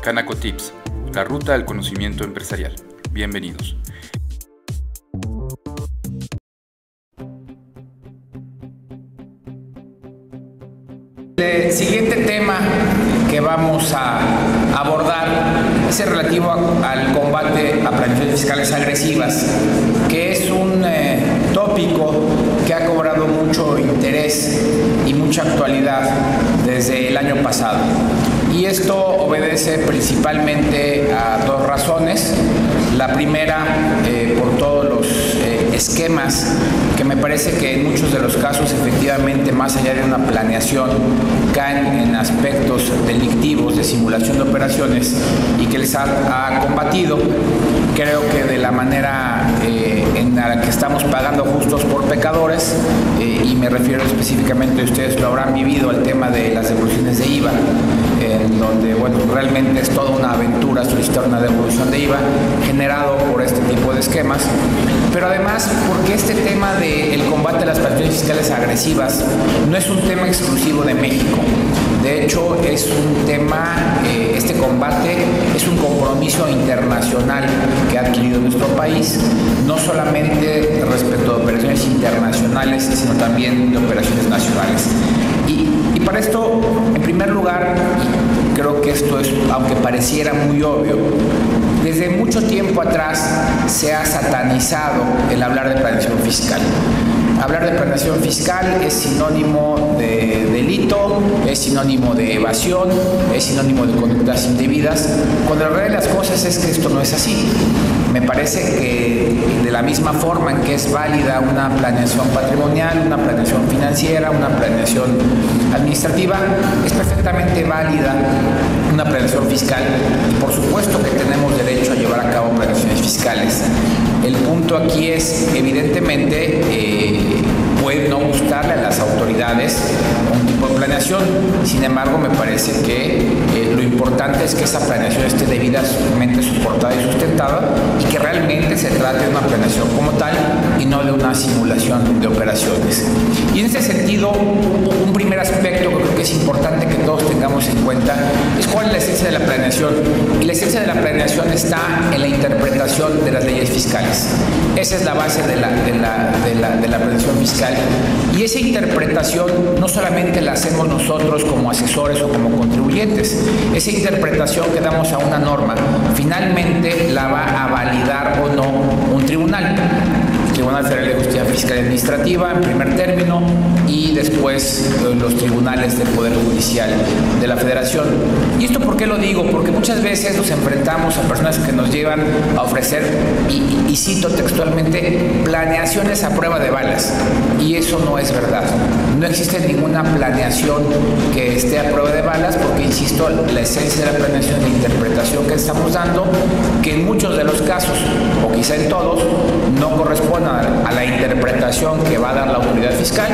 Canaco Tips, la ruta al conocimiento empresarial. Bienvenidos. El siguiente tema que vamos a abordar es el relativo al combate a planificaciones fiscales agresivas, que es un tópico que ha cobrado mucho interés y mucha actualidad desde el año pasado. Y esto obedece principalmente a dos razones. La primera, por todos los esquemas que me parece que en muchos de los casos efectivamente, más allá de una planeación, caen en aspectos delictivos de simulación de operaciones y que les ha combatido. Creo que de la manera en la que estamos pagando justos por pecadores, y me refiero específicamente, ustedes lo habrán vivido, al tema de las devoluciones de IVA, en donde, bueno, realmente es toda una aventura solicitar una devolución de IVA generado por este tipo de esquemas, pero además porque este tema del combate a las planificaciones fiscales agresivas no es un tema exclusivo de México. De hecho, es un tema, este combate es un compromiso internacional que ha adquirido nuestro país, no solamente respecto a operaciones internacionales, sino también de operaciones nacionales. Y para esto, en primer lugar, creo que esto es, aunque pareciera muy obvio, desde mucho tiempo atrás se ha satanizado el hablar de planeación fiscal. Hablar de planeación fiscal es sinónimo de delito, es sinónimo de evasión, es sinónimo de conductas indebidas, cuando la realidad de las cosas es que esto no es así. Me parece que de la misma forma en que es válida una planeación patrimonial, una planeación financiera, una planeación administrativa, es perfectamente válida una planeación fiscal, y por supuesto que tenemos derecho a llevar a cabo planeaciones fiscales. El punto aquí es, evidentemente, puede no gustarle a las autoridades un tipo de planeación. Sin embargo, me parece que lo importante es que esa planeación esté debidamente soportada y sustentada, y que realmente se trate de una planeación como tal y no de una simulación de operaciones. Y en ese sentido, un primer aspecto que creo que es importante que todos tengamos en cuenta es cuál es la esencia de la planeación. Y la esencia de la planeación está en la interpretación de las leyes fiscales. Esa es la base de la planeación fiscal. Y esa interpretación no solamente la hacemos nosotros como asesores o como contribuyentes. Esa interpretación que damos a una norma finalmente la va a validar o no un tribunal. Tribunal Federal de Justicia Fiscal y Administrativa en primer término, y después los tribunales del Poder Judicial de la Federación. ¿Y esto por qué lo digo? Porque muchas veces nos enfrentamos a personas que nos llevan a ofrecer, y cito textualmente, planeaciones a prueba de balas. Y eso no es verdad. No existe ninguna planeación que esté a prueba de balas, porque, insisto, la esencia de la planeación es la interpretación que estamos dando, que en muchos de los casos, o quizá en todos, no corresponde a la interpretación que va a dar la autoridad fiscal,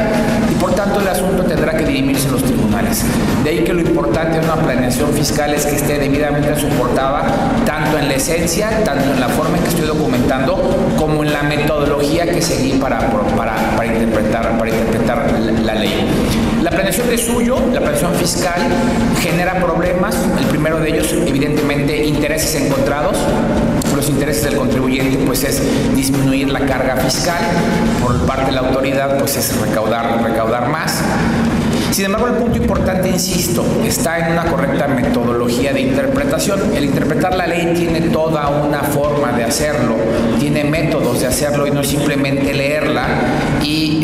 y por tanto el asunto tendrá que dirimirse en los tribunales. De ahí que lo importante de una planeación fiscal es que esté debidamente soportada tanto en la esencia, tanto en la forma en que estoy documentando, como en la metodología que seguí para interpretar la ley. La planeación de suyo, la planeación fiscal, genera problemas. El primero de ellos, evidentemente, intereses encontrados. Los intereses del contribuyente, pues, es disminuir la carga fiscal. Por parte de la autoridad, pues, es recaudar más. Sin embargo, el punto importante, insisto, está en una correcta metodología de interpretación. El interpretar la ley tiene toda una forma de hacerlo, tiene métodos de hacerlo, y no simplemente leerla y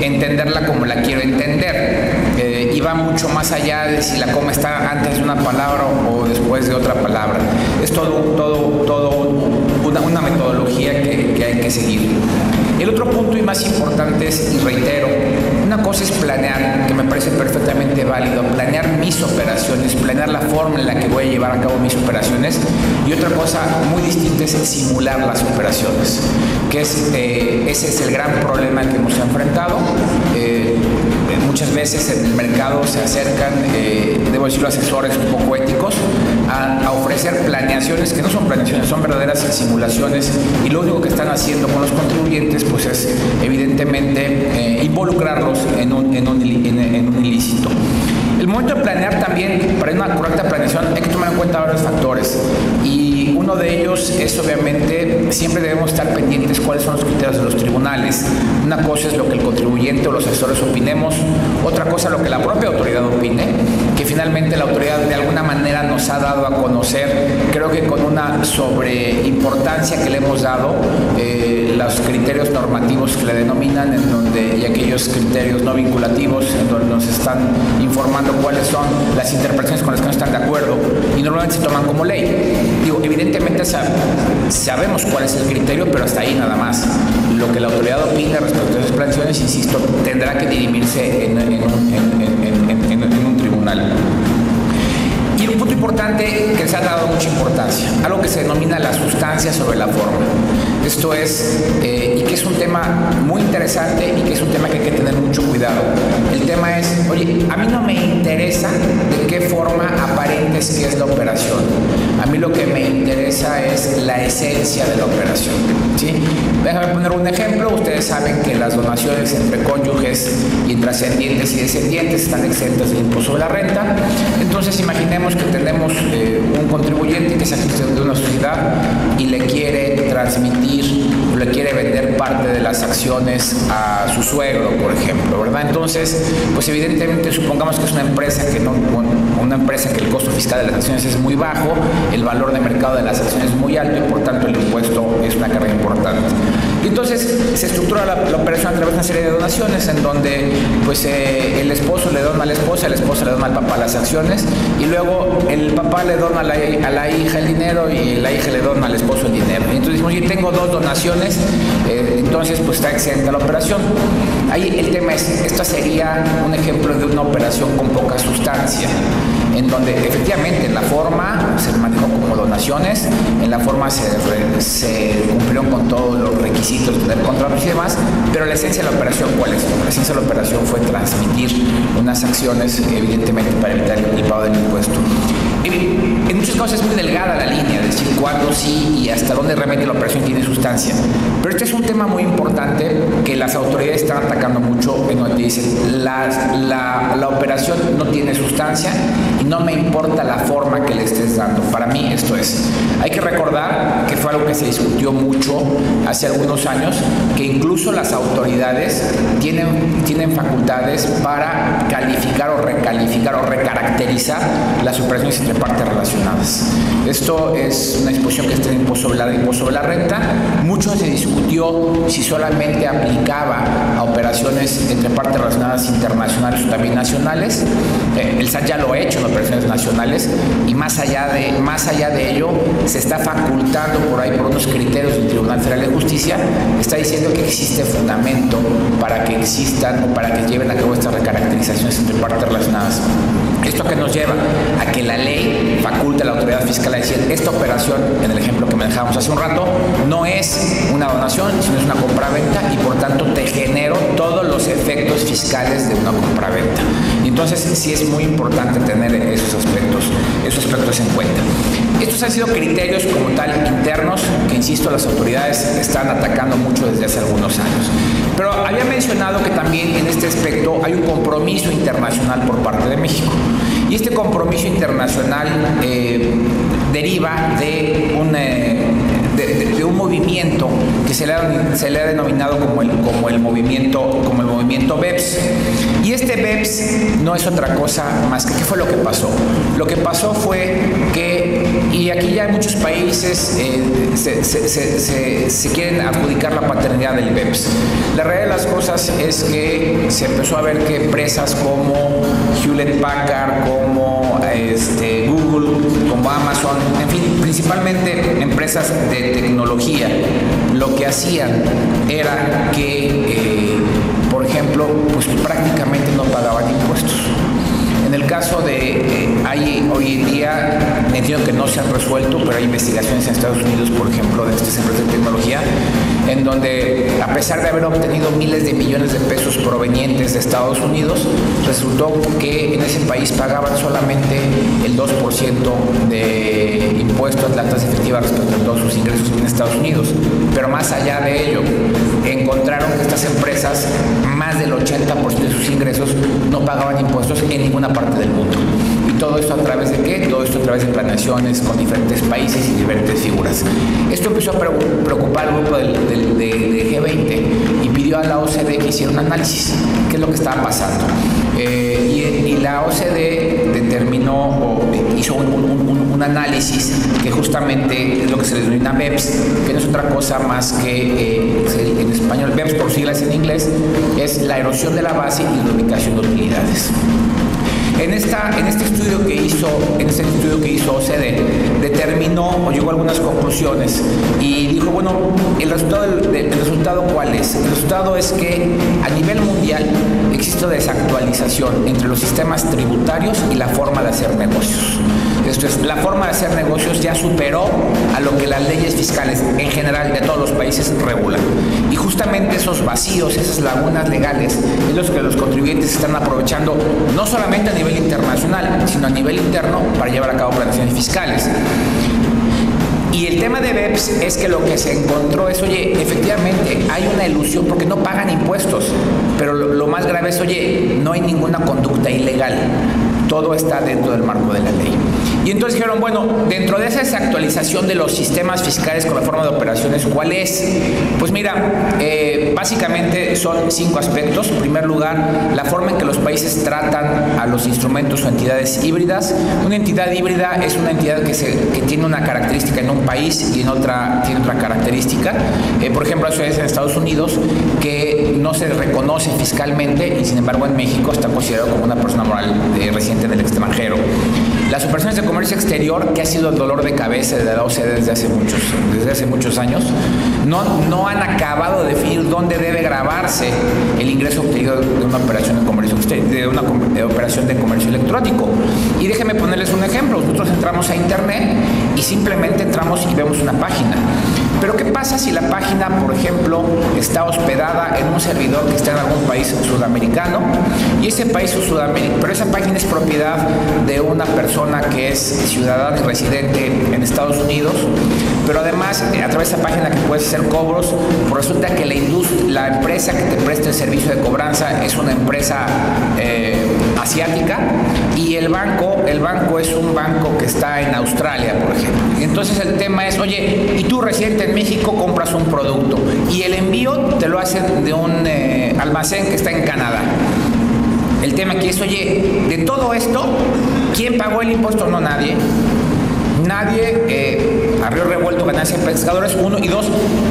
entenderla como la quiero entender. Y va mucho más allá de si la coma está antes de una palabra o después de otra palabra. Es una metodología que hay que seguir. El otro punto y más importante es, y reitero, una cosa es planear, que me parece perfectamente válido, planear mis operaciones, planear la forma en la que voy a llevar a cabo mis operaciones, y otra cosa muy distinta es simular las operaciones, que ese es el gran problema que hemos enfrentado. Muchas veces en el mercado se acercan, debo decirlo, asesores un poco éticos a ofrecer planeaciones que no son planeaciones, son verdaderas simulaciones, y lo único que están haciendo con los contribuyentes, pues, es evidentemente involucrarlos en un ilícito. El momento de planear también, para una correcta planeación, hay que tomar en cuenta varios factores. Y uno de ellos es, obviamente, siempre debemos estar pendientes cuáles son los criterios de los tribunales. Una cosa es lo que el contribuyente o los asesores opinemos, otra cosa lo que la propia autoridad opine, que finalmente la autoridad de alguna manera nos ha dado a conocer, creo que con una sobreimportancia que le hemos dado, los criterios normativos que le denominan, y aquellos criterios no vinculativos, en donde nos están informando cuáles son las interpretaciones con las que no están de acuerdo y normalmente se toman como ley. Digo, evidentemente sabemos cuál es el criterio, pero hasta ahí nada más. Lo que la autoridad opina respecto a esas planeaciones, insisto, tendrá que dirimirse en un tribunal. Y un punto importante que se ha dado mucha importancia, algo que se denomina la sustancia sobre la forma. Esto es, y que es un tema muy interesante y que es un tema que hay que tener mucho cuidado. El tema es, oye, a mí no me interesa de qué forma aparentes que es la operación. A mí lo que me interesa es la esencia de la operación, ¿sí? Déjame poner un ejemplo. Ustedes saben que las donaciones entre cónyuges y trascendientes y descendientes están exentas del impuesto sobre la renta. Entonces, imaginemos que tenemos un contribuyente que se asiste de una sociedad y le quiere transmitir o le quiere vender parte de las acciones a su suegro, por ejemplo, ¿verdad? Entonces, pues evidentemente supongamos que es una empresa que el costo fiscal de las acciones es muy bajo, el valor de mercado de las acciones es muy alto y por tanto el impuesto es una carga importante. Y entonces se estructura la operación a través de una serie de donaciones en donde pues el esposo le dona a la esposa le dona al papá las acciones y luego el papá le dona a la hija el dinero y la hija le dona al esposo el dinero. Y entonces decimos, yo tengo dos donaciones, entonces pues está exenta la operación. Ahí el tema es, esta sería un ejemplo de una operación con poca sustancia, en donde efectivamente en la forma se manejó como donaciones, en la forma se cumplieron con todos los requisitos de contratos y demás, pero la esencia de la operación, ¿cuál es? La esencia de la operación fue transmitir unas acciones, evidentemente para evitar el pago del impuesto. En muchos casos es muy delgada la línea, es decir, cuándo sí y hasta dónde realmente la operación tiene sustancia. Pero este es un tema muy importante que las autoridades están atacando mucho, en donde dicen, la operación no tiene sustancia y no me importa la forma que le estés dando. Para mí esto es. Hay que recordar que fue algo que se discutió mucho hace algunos años, que incluso las autoridades tienen facultades para calificar o recalificar o recaracterizar las operaciones entre partes relacionadas. Esto es una disposición que está en el impuesto sobre la renta. Mucho se discutió si solamente aplicaba a operaciones entre partes relacionadas internacionales o también nacionales. El SAT ya lo ha hecho en operaciones nacionales y más allá de ello se está facultando por ahí por unos criterios del Tribunal Federal de Justicia, está diciendo que existe fundamento para que existan o para que lleven a cabo estas recaracterizaciones entre partes relacionadas. ¿Esto que nos lleva? A que la ley faculta a la autoridad fiscal a decir, esta operación, en el ejemplo que manejamos hace un rato, no es una donación, sino es una compraventa y por tanto te genero todos los efectos fiscales de una compraventa. Y entonces sí es muy importante tener esos aspectos en cuenta. Estos han sido criterios como tal internos que, insisto, las autoridades están atacando mucho desde hace algunos años. Pero había mencionado que también en este aspecto hay un compromiso internacional por parte de México. Y este compromiso internacional deriva de un movimiento que se le ha denominado como el movimiento BEPS. Y este BEPS no es otra cosa más que ¿qué fue lo que pasó? Lo que pasó fue que, y aquí ya en muchos países se quieren adjudicar la paternidad del BEPS. La realidad de las cosas es que se empezó a ver que empresas como Hewlett Packard, como Google, como Amazon, en fin, principalmente empresas de tecnología, lo que hacían era que, por ejemplo, pues prácticamente no pagaban impuestos. En el caso de, hoy en día, entiendo que no se han resuelto, pero hay investigaciones en Estados Unidos, por ejemplo, de estas empresas de tecnología, en donde, a pesar de haber obtenido miles de millones de pesos provenientes de Estados Unidos, resultó que en ese país pagaban solamente el 2% de impuestos impuestos, la tasa efectiva respecto a todos sus ingresos en Estados Unidos. Pero más allá de ello, encontraron que estas empresas, más del 80% de sus ingresos no pagaban impuestos en ninguna parte del mundo. ¿Y todo esto a través de qué? Todo esto a través de planeaciones con diferentes países y diferentes figuras. Esto empezó a preocupar al grupo de G20 y pidió a la OCDE que hiciera un análisis. ¿Qué es lo que estaba pasando? Y la OCDE determinó o hizo un análisis que justamente es lo que se denomina BEPS, que no es otra cosa más que en español, BEPS por siglas en inglés, es la erosión de la base y la ubicación de utilidades. En este estudio que hizo OCDE, determinó o llegó a algunas conclusiones y dijo, bueno, ¿el resultado cuál es? El resultado es que a nivel mundial existe una desactualización entre los sistemas tributarios y la forma de hacer negocios. Esto es, la forma de hacer negocios ya superó a lo que las leyes fiscales en general de todos los países regulan. Y justamente esos vacíos, esas lagunas legales, es los que los contribuyentes están aprovechando, no solamente a nivel internacional, sino a nivel interno para llevar a cabo planeaciones fiscales. Y el tema de BEPS es que lo que se encontró es, oye, efectivamente hay una ilusión porque no pagan impuestos, pero lo más grave es, oye, no hay ninguna conducta ilegal. Todo está dentro del marco de la ley. Y entonces dijeron, bueno, dentro de esa desactualización de los sistemas fiscales con la forma de operaciones, ¿cuál es? Pues mira, básicamente son 5 aspectos. En primer lugar, la forma en que los países tratan a los instrumentos o entidades híbridas. Una entidad híbrida es una entidad que tiene una característica en un país y en otra tiene otra característica. Por ejemplo, eso es en Estados Unidos, que no se reconoce fiscalmente y sin embargo en México está considerado como una persona moral residente en el extranjero. Las operaciones de comercio exterior, que ha sido el dolor de cabeza de la OCDE desde hace muchos años, no han acabado de definir dónde debe gravarse el ingreso obtenido de una operación de comercio exterior, de una operación de comercio electrónico. Y déjenme ponerles un ejemplo. Nosotros entramos a internet y simplemente entramos y vemos una página. Pero ¿qué pasa si la página, por ejemplo, está hospedada en un servidor que está en algún país sudamericano y ese país sudamericano, pero esa página es propiedad de una persona que es ciudadana y residente en Estados Unidos, pero además a través de esa página que puedes hacer cobros, pues resulta que la empresa que te presta el servicio de cobranza es una empresa asiática y el banco es un banco que está en Australia, por ejemplo. Y entonces el tema es, oye, y tú residente en México compras un producto y el envío te lo hacen de un almacén que está en Canadá. El tema aquí es, oye, de todo esto, ¿quién pagó el impuesto? No, nadie. Nadie, a río revuelto, ganancia de pescadores, 1 y 2,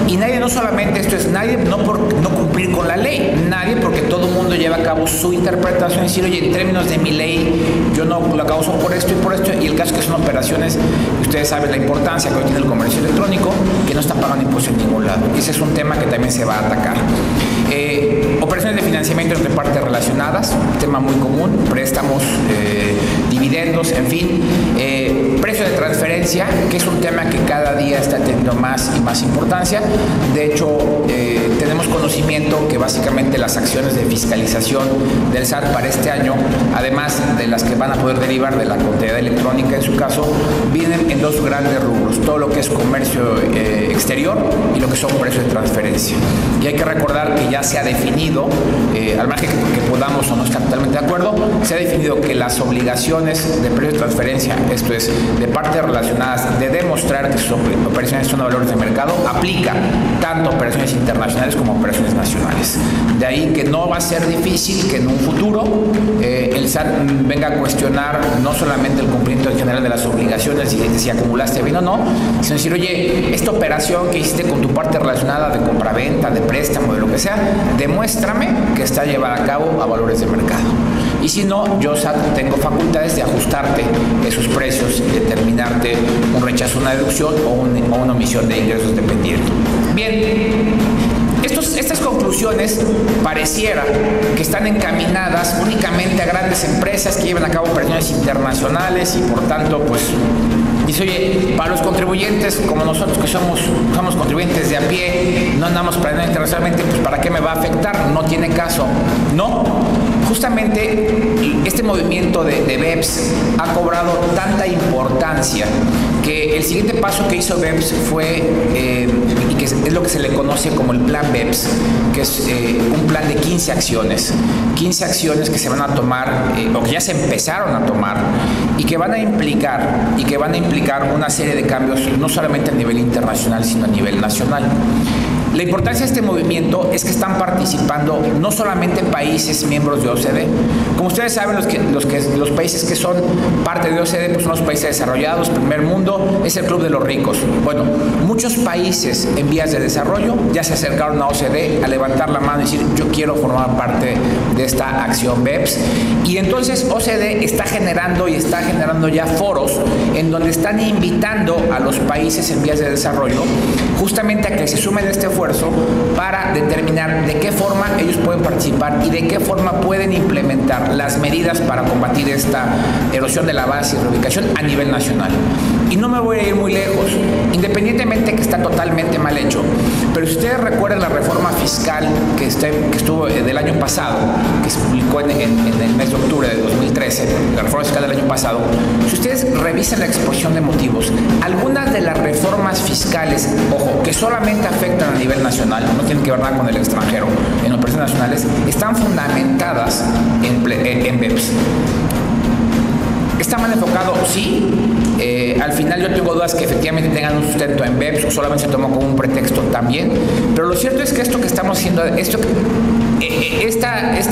y nadie, no solamente esto es nadie, no por no cumplir con la ley, nadie, porque todo el mundo lleva a cabo su interpretación y decir, oye, en términos de mi ley, yo no lo causo por esto, y el caso es que son operaciones, ustedes saben la importancia que hoy tiene el comercio electrónico, que no están pagando impuestos en ningún lado. Ese es un tema que también se va a atacar. Operaciones de financiamiento entre partes relacionadas, tema muy común, préstamos, dividendos, en fin, precio de transferencia, que es un tema que cada día está teniendo más y más importancia. De hecho, tenemos conocimiento que básicamente las acciones de fiscalización del SAT para este año, además de las que van a poder derivar de la contabilidad electrónica en su caso, vienen en 2 grandes rubros, todo lo que es comercio exterior y lo que son precios de transferencia. Y hay que recordar que ya se ha definido, al margen que podamos o no estar totalmente de acuerdo, se ha definido que las obligaciones de precio de transferencia, esto es, de partes relacionadas, de demostrar que sus operaciones son a valores de mercado, aplica tanto a operaciones internacionales como a operaciones nacionales. De ahí que no va a ser difícil que en un futuro el SAT venga a cuestionar no solamente el cumplimiento en general de las obligaciones y si acumulaste bien o no, sino decir, oye, esta operación que hiciste con tu parte relacionada de compraventa, de préstamo, de lo que sea, demuéstrame que está llevada a cabo a valores de mercado. Y si no, yo SAT tengo facultades de ajustarte esos precios y determinarte un rechazo, una deducción o una omisión de ingresos dependiendo. Bien, estas conclusiones pareciera que están encaminadas únicamente a grandes empresas que llevan a cabo operaciones internacionales y por tanto, pues, dice, oye, para los contribuyentes como nosotros que somos contribuyentes de a pie, no andamos planeando internacionalmente, pues ¿para qué me va a afectar? No tiene caso. No, Justamente este movimiento de BEPS ha cobrado tanta importancia que el siguiente paso que hizo BEPS fue, y que es lo que se le conoce como el plan BEPS, que es un plan de 15 acciones. 15 acciones que se van a tomar, o que ya se empezaron a tomar, y que van a implicar una serie de cambios, no solamente a nivel internacional, sino a nivel nacional. La importancia de este movimiento es que están participando no solamente países miembros de OCDE. Como ustedes saben, los países que son parte de OCDE pues son los países desarrollados, primer mundo, es el club de los ricos. Bueno, muchos países en vías de desarrollo ya se acercaron a OCDE a levantar la mano y decir, yo quiero formar parte de esta acción BEPS. Y entonces OCDE está generando ya foros en donde están invitando a los países en vías de desarrollo justamente a que se sumen a este esfuerzo para determinar de qué forma ellos pueden participar y de qué forma pueden implementar las medidas para combatir esta erosión de la base y reubicación a nivel nacional. Y no me voy a ir muy lejos, independientemente que está totalmente mal hecho, pero si ustedes recuerdan la reforma fiscal que estuvo del año pasado, que se publicó en el mes de octubre de 2013, la reforma fiscal del año pasado, si ustedes revisan la exposición de motivos, algunas de las reformas fiscales, ojo, que solamente afectan a nivel nacional, no tienen que ver nada con el extranjero, en operaciones nacionales, están fundamentadas en BEPS. ¿Está mal enfocado? Sí. Al final yo tengo dudas que efectivamente tengan un sustento en BEPS, o solamente se tomó como un pretexto también, pero lo cierto es que esto que estamos haciendo, esta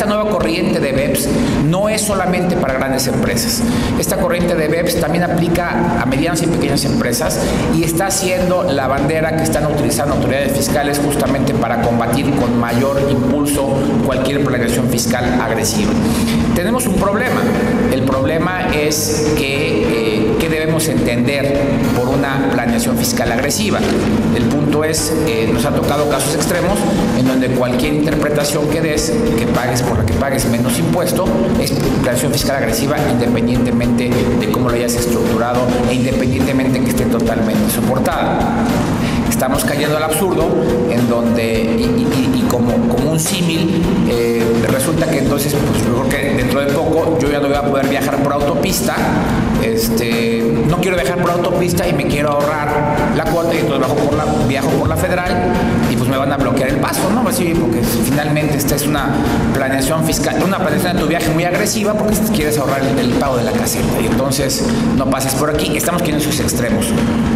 nueva corriente de BEPS no es solamente para grandes empresas. Esta corriente de BEPS también aplica a medianas y pequeñas empresas y está siendo la bandera que están utilizando autoridades fiscales justamente para combatir con mayor impulso cualquier planeación fiscal agresiva. Tenemos un problema. El problema es que debemos entender por una planeación fiscal agresiva. El punto es, nos ha tocado casos extremos en donde cualquier interpretación que des, que pagues por la que pagues menos impuesto, es planeación fiscal agresiva independientemente de cómo lo hayas estructurado e independientemente que esté totalmente soportada. Estamos cayendo al absurdo en donde, y como un símil, resulta que entonces, pues yo creo que dentro de poco yo ya no voy a poder viajar por autopista, no quiero viajar por autopista y me quiero ahorrar la cuota y entonces viajo por la federal y pues me van a bloquear el paso, ¿no? Pues sí, porque finalmente esta es una planeación fiscal, una planeación de tu viaje muy agresiva porque quieres ahorrar el pago de la caseta y entonces no pases por aquí. Estamos aquí en esos extremos.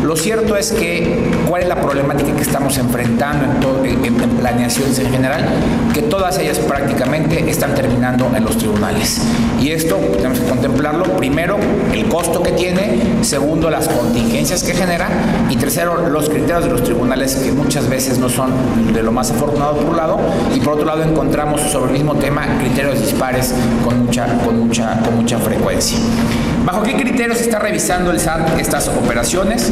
Lo cierto es que, ¿cuál es la problemática que estamos enfrentando en planeaciones en general? Que todas ellas prácticamente están terminando en los tribunales. Y esto tenemos que contemplarlo. Primero, el costo que tiene. Segundo, las contingencias que genera. Y tercero, los criterios de los tribunales que muchas veces no son de lo más afortunado por un lado. Y por otro lado encontramos sobre el mismo tema criterios dispares con mucha frecuencia. ¿Bajo qué criterios está revisando el SAT estas operaciones?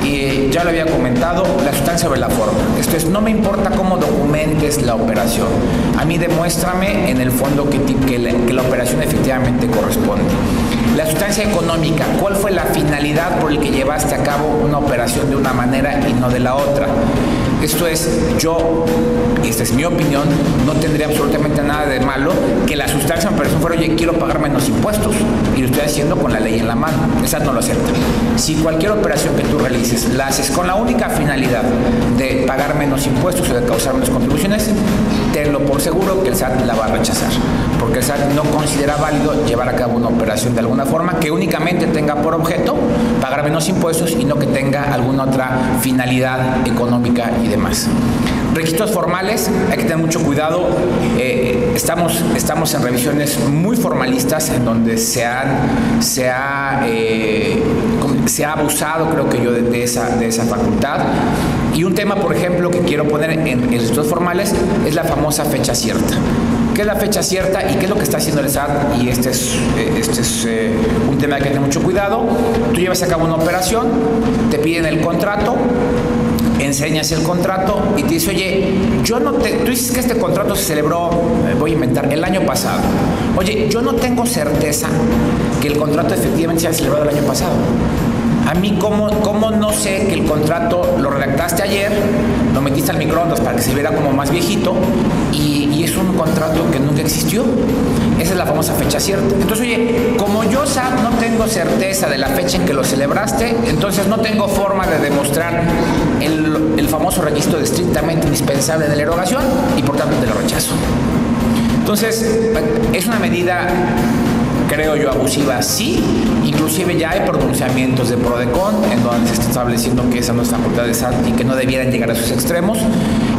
Y ya lo había comentado, la sustancia sobre la forma. Esto es, no me importa cómo documentes la operación. A mí demuéstrame en el fondo que la operación efectivamente corresponde. La sustancia económica, ¿cuál fue la finalidad por la que llevaste a cabo una operación de una manera y no de la otra? Esto es, y esta es mi opinión, no tendría absolutamente nada de malo que la sustancia de la operación fuera, oye, quiero pagar menos impuestos, y lo estoy haciendo con la ley en la mano. El SAT no lo acepta. Si cualquier operación que tú realices la haces con la única finalidad de pagar menos impuestos o de causar menos contribuciones, tenlo por seguro que el SAT la va a rechazar, porque el SAT no considera válido llevar a cabo una operación de alguna forma que únicamente tenga por objeto pagar menos impuestos y no que tenga alguna otra finalidad económica y demás. Requisitos formales, hay que tener mucho cuidado. Estamos en revisiones muy formalistas en donde se ha abusado, creo que yo, de esa facultad. Y un tema, por ejemplo, que quiero poner en requisitos formales es la famosa fecha cierta. ¿Qué es la fecha cierta y qué es lo que está haciendo el SAT? Y este es un tema que hay que tener mucho cuidado. Tú llevas a cabo una operación, te piden el contrato, enseñas el contrato y te dice, oye, tú dices que este contrato se celebró, voy a inventar, el año pasado. Oye, yo no tengo certeza que el contrato efectivamente se haya celebrado el año pasado. A mí, ¿cómo no sé que el contrato lo redactaste ayer, lo metiste al microondas para que se viera como más viejito y es un contrato que nunca existió? Esa es la famosa fecha cierta. Entonces, oye, como yo, SAT, no tengo certeza de la fecha en que lo celebraste, entonces no tengo forma de demostrar el famoso requisito de estrictamente indispensable de la erogación y por tanto te lo rechazo. Entonces, es una medida, creo yo, abusiva, sí. Inclusive ya hay pronunciamientos de PRODECON en donde se está estableciendo que esa no es facultad de SAT y que no debieran llegar a esos extremos.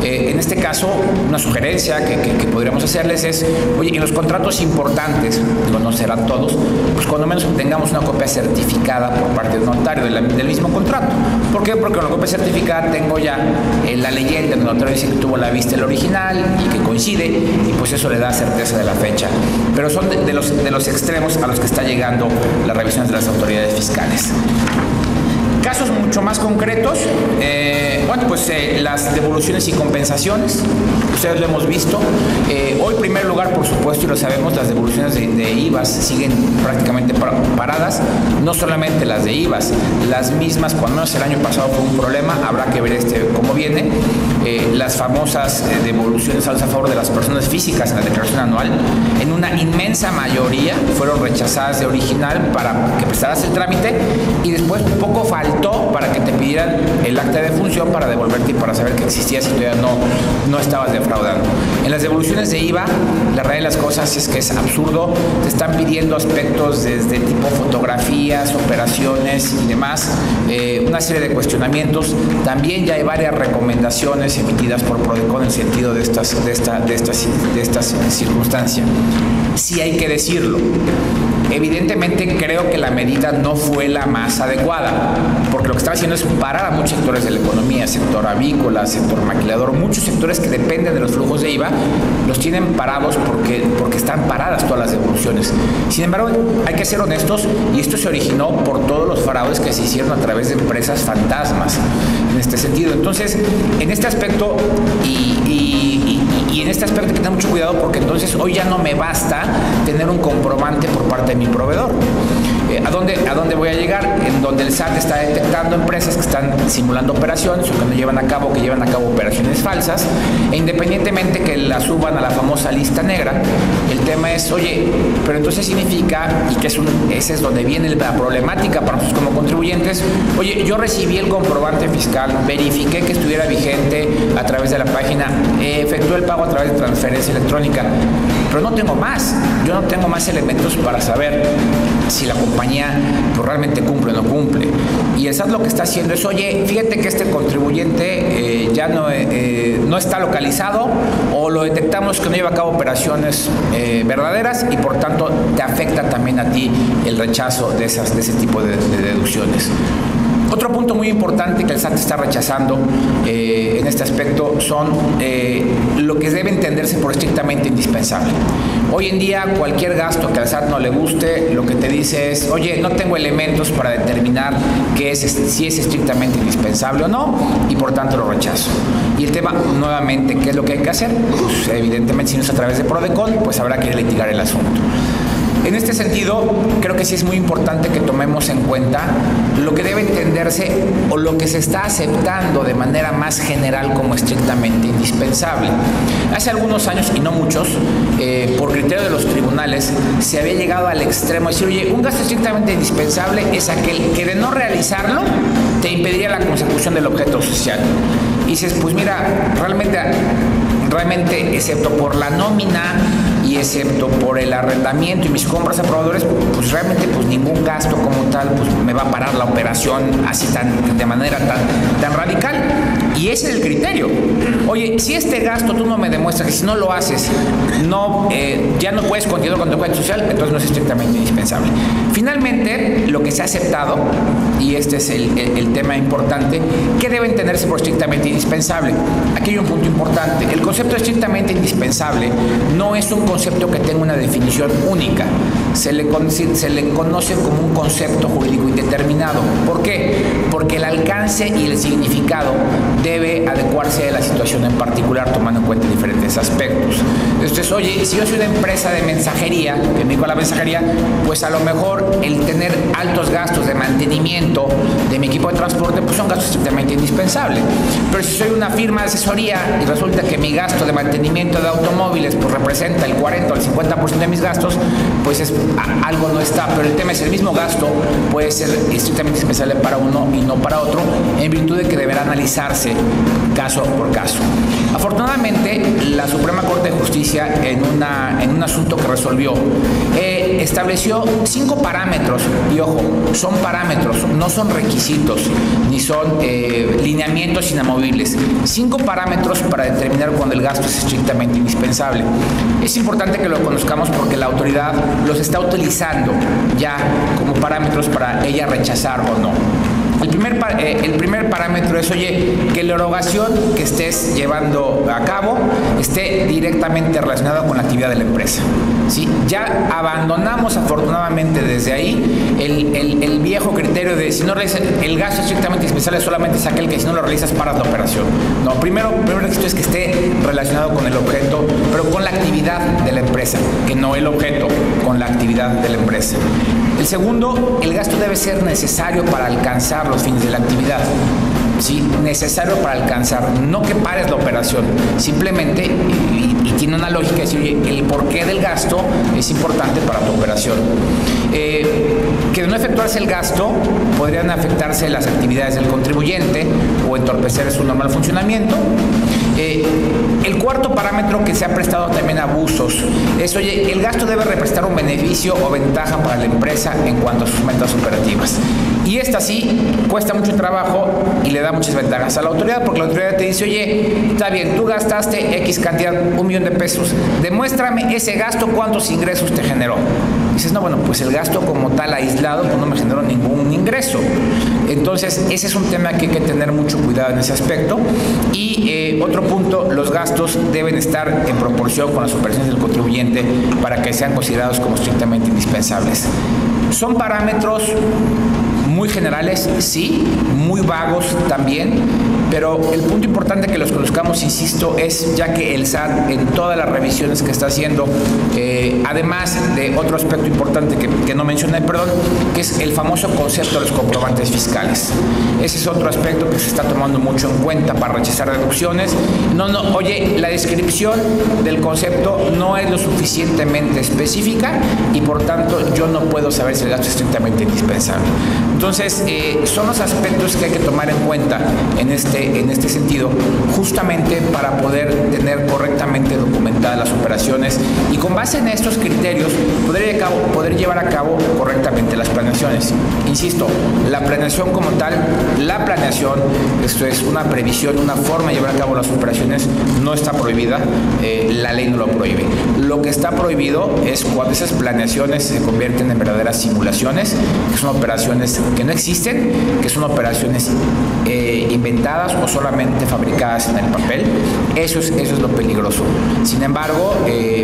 En este caso, una sugerencia que podríamos hacerles es, oye, en los contratos importantes, digo, no serán todos, pues cuando menos obtengamos una copia certificada por parte del notario del mismo contrato. ¿Por qué? Porque con la copia certificada tengo ya la leyenda, el notario dice que tuvo la vista el original y que coincide, y pues eso le da certeza de la fecha. Pero son de los extremos a los que está llegando la revisión de las autoridades fiscales. Casos mucho más concretos, las devoluciones y compensaciones, ustedes lo hemos visto. Hoy, en primer lugar, por supuesto, y lo sabemos, las devoluciones de IVAs siguen prácticamente paradas, no solamente las de IVAs, las mismas, cuando menos el año pasado fue un problema, habrá que ver cómo viene. Las famosas devoluciones a favor de las personas físicas en la declaración anual, en una inmensa mayoría fueron rechazadas de original para que prestaras el trámite y después poco faltó para que te pidieran el acta de defunción para devolverte y para saber que existías y todavía no estabas defraudando. En las devoluciones de IVA, la realidad de las cosas es que es absurdo, te están pidiendo aspectos desde tipo fotografías, operaciones y demás, una serie de cuestionamientos. También ya hay varias recomendaciones emitidas por PRODECON en el sentido de estas circunstancias. Sí hay que decirlo. Evidentemente creo que la medida no fue la más adecuada, porque lo que está haciendo es parar a muchos sectores de la economía, sector avícola, sector maquilador, muchos sectores que dependen de los flujos de IVA, los tienen parados porque están paradas todas las devoluciones. Sin embargo, hay que ser honestos, y esto se originó por todos los fraudes que se hicieron a través de empresas fantasmas, en este sentido. Entonces, en este aspecto, y en este aspecto hay que tener mucho cuidado, porque entonces hoy ya no me basta tener un comprobante por parte de mi proveedor. ¿A dónde voy a llegar? En donde el SAT está detectando empresas que están simulando operaciones o que llevan a cabo operaciones falsas, e independientemente que las suban a la famosa lista negra, el tema es, oye, pero entonces significa, y que ese es donde viene la problemática para nosotros como contribuyentes, oye, yo recibí el comprobante fiscal, verifiqué que estuviera vigente a través de la página, efectué el pago a través de transferencia electrónica, pero no tengo más, yo no tengo más elementos para saber si la compañía pues, realmente cumple o no cumple. Y el SAT lo que está haciendo es, oye, fíjate que este contribuyente ya no está localizado, o lo detectamos que no lleva a cabo operaciones verdaderas, y por tanto te afecta también a ti el rechazo de ese tipo de deducciones. Otro punto muy importante que el SAT está rechazando en este aspecto son lo que debe entenderse por estrictamente indispensable. Hoy en día, cualquier gasto que al SAT no le guste, lo que te dice es, oye, no tengo elementos para determinar si es estrictamente indispensable o no, y por tanto lo rechazo. Y el tema, nuevamente, ¿qué es lo que hay que hacer? Pues evidentemente, si no es a través de PRODECON, pues habrá que litigar el asunto. En este sentido, creo que sí es muy importante que tomemos en cuenta lo que debe entenderse o lo que se está aceptando de manera más general como estrictamente indispensable. Hace algunos años, y no muchos, por criterio de los tribunales, se había llegado al extremo de decir, oye, un gasto estrictamente indispensable es aquel que de no realizarlo te impediría la consecución del objeto social. Y dices, pues mira, realmente, excepto por la nómina y excepto por el arrendamiento y mis compras a proveedores, pues realmente pues ningún gasto como tal pues me va a parar la operación así de manera tan radical. Y ese es el criterio. Oye, si este gasto tú no me demuestras que si no lo haces ya no puedes continuar con tu cuenta social, entonces no es estrictamente indispensable. Finalmente, lo que se ha aceptado, y este es el tema importante, ¿qué debe entenderse por estrictamente indispensable? Aquí hay un punto importante. El concepto de estrictamente indispensable no es un concepto que tenga una definición única. Se le conoce como un concepto jurídico indeterminado. ¿Por qué? Porque porque el alcance y el significado debe adecuarse a la situación en particular, tomando en cuenta diferentes aspectos. Entonces, oye, si yo soy una empresa de mensajería, que me dedico a la mensajería, pues a lo mejor el tener altos gastos de mantenimiento de mi equipo de transporte, pues son gastos estrictamente indispensables. Pero si soy una firma de asesoría y resulta que mi gasto de mantenimiento de automóviles pues representa el 40 o el 50% de mis gastos, pues algo no está. Pero el tema es el mismo gasto puede ser estrictamente indispensable para uno y no para otro, en virtud de que deberá analizarse caso por caso. Afortunadamente, la Suprema Corte de Justicia, en un asunto que resolvió, estableció 5 parámetros, y ojo, son parámetros, no son requisitos, ni son lineamientos inamovibles. 5 parámetros para determinar cuando el gasto es estrictamente indispensable. Es importante que lo conozcamos porque la autoridad los está utilizando ya como parámetros para ella rechazar o no. El primer parámetro es, oye, que la erogación que estés llevando a cabo esté directamente relacionada con la actividad de la empresa, ¿sí? Ya abandonamos afortunadamente desde ahí el viejo criterio de si no realizas el gasto estrictamente indispensable, solamente es aquel que si no lo realizas paras la operación. No, primero requisito es que esté relacionado con el objeto, pero con la actividad de la empresa, que no el objeto, con la actividad de la empresa. El segundo, el gasto debe ser necesario para alcanzar los fines de la actividad. ¿Sí? Necesario para alcanzar, no que pares la operación, simplemente, y tiene una lógica, es decir, el porqué del gasto es importante para tu operación. Que de no efectuarse el gasto, podrían afectarse las actividades del contribuyente o entorpecer su normal funcionamiento. El cuarto parámetro que se ha prestado también a abusos es, oye, el gasto debe representar un beneficio o ventaja para la empresa en cuanto a sus metas operativas. Y esta sí cuesta mucho trabajo y le da muchas ventajas a la autoridad, porque la autoridad te dice, oye, está bien, tú gastaste X cantidad, 1 millón de pesos, demuéstrame ese gasto, cuántos ingresos te generó. Dices, no, bueno, pues el gasto como tal aislado pues no me generó ningún ingreso. Entonces, ese es un tema que hay que tener mucho cuidado en ese aspecto. Y otro punto, los gastos deben estar en proporción con las operaciones del contribuyente para que sean considerados como estrictamente indispensables. Son parámetros muy generales, sí, muy vagos también, pero el punto importante que los conozcamos, insisto, es ya que el SAT en todas las revisiones que está haciendo, además de otro aspecto importante que no mencioné, perdón, que es el famoso concepto de los comprobantes fiscales. Ese es otro aspecto que se está tomando mucho en cuenta para rechazar deducciones. Oye, la descripción del concepto no es lo suficientemente específica y por tanto yo no puedo saber si el gasto es estrictamente indispensable. Entonces, son los aspectos que hay que tomar en cuenta en este sentido, justamente para poder tener correctamente documentadas las operaciones y con base en estos criterios poder llevar a cabo correctamente las planeaciones. Insisto, la planeación como tal, esto es una previsión, una forma de llevar a cabo las operaciones, no está prohibida, la ley no lo prohíbe. Lo que está prohibido es cuando esas planeaciones se convierten en verdaderas simulaciones, que son operaciones que no existen, que son operaciones inventadas o solamente fabricadas en el papel. Eso es lo peligroso. Sin embargo,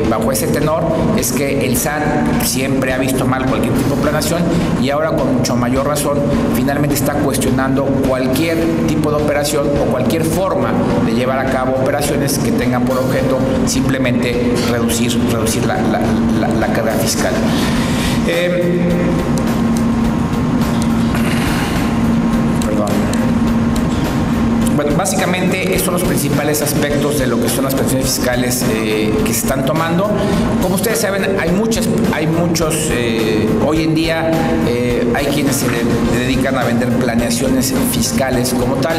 bajo ese tenor es que el SAT siempre ha visto mal cualquier tipo de planeación y ahora con mucho mayor razón finalmente está cuestionando cualquier tipo de operación o cualquier forma de llevar a cabo operaciones que tengan por objeto simplemente reducir la carga fiscal. Bueno, básicamente estos son los principales aspectos de lo que son las planeaciones fiscales que se están tomando. Como ustedes saben, hay muchos, hoy en día hay quienes se dedican a vender planeaciones fiscales como tal.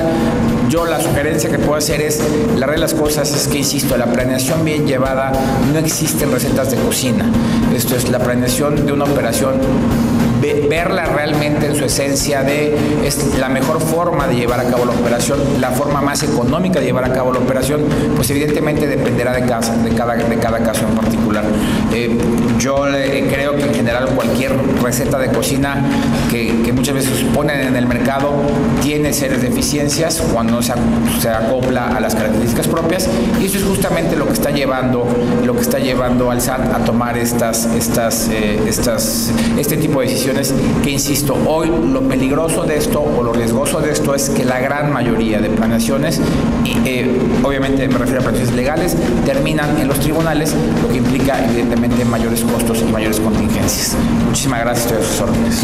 Yo la sugerencia que puedo hacer es, la realidad de las cosas es que, insisto, la planeación bien llevada no existen recetas de cocina. Esto es la planeación de una operación, verla realmente en su esencia es la mejor forma de llevar a cabo la operación, la forma más económica de llevar a cabo la operación, pues evidentemente dependerá de cada caso en particular. Yo creo que en general cualquier receta de cocina que muchas veces ponen en el mercado tiene serias deficiencias cuando se acopla a las características propias, y eso es justamente lo que está llevando al SAT a tomar este tipo de decisiones decisiones que, insisto, hoy lo peligroso de esto o lo riesgoso de esto es que la gran mayoría de planeaciones, obviamente me refiero a planeaciones legales, terminan en los tribunales, lo que implica evidentemente mayores costos y mayores contingencias. Muchísimas gracias, estoy a sus órdenes.